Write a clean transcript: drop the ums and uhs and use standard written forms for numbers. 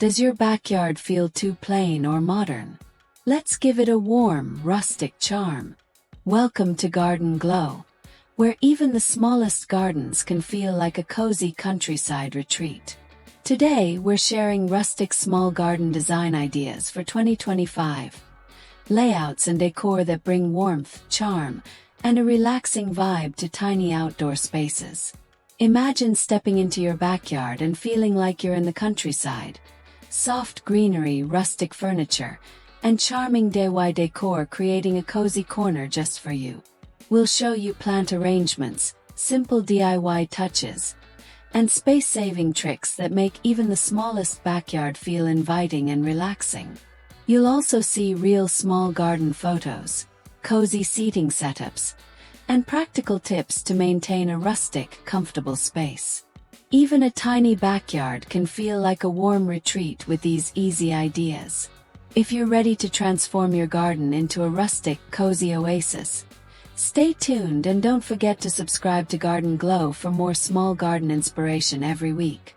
Does your backyard feel too plain or modern? Let's give it a warm, rustic charm. Welcome to Garden Glow, where even the smallest gardens can feel like a cozy countryside retreat. Today, we're sharing rustic small garden design ideas for 2025. Layouts and decor that bring warmth, charm, and a relaxing vibe to tiny outdoor spaces. Imagine stepping into your backyard and feeling like you're in the countryside. Soft greenery, rustic furniture, and charming DIY decor creating a cozy corner just for you. We'll show you plant arrangements, simple DIY touches, and space-saving tricks that make even the smallest backyard feel inviting and relaxing. You'll also see real small garden photos, cozy seating setups, and practical tips to maintain a rustic, comfortable space. Even a tiny backyard can feel like a warm retreat with these easy ideas. If you're ready to transform your garden into a rustic, cozy oasis, stay tuned and don't forget to subscribe to Garden Glow for more small garden inspiration every week.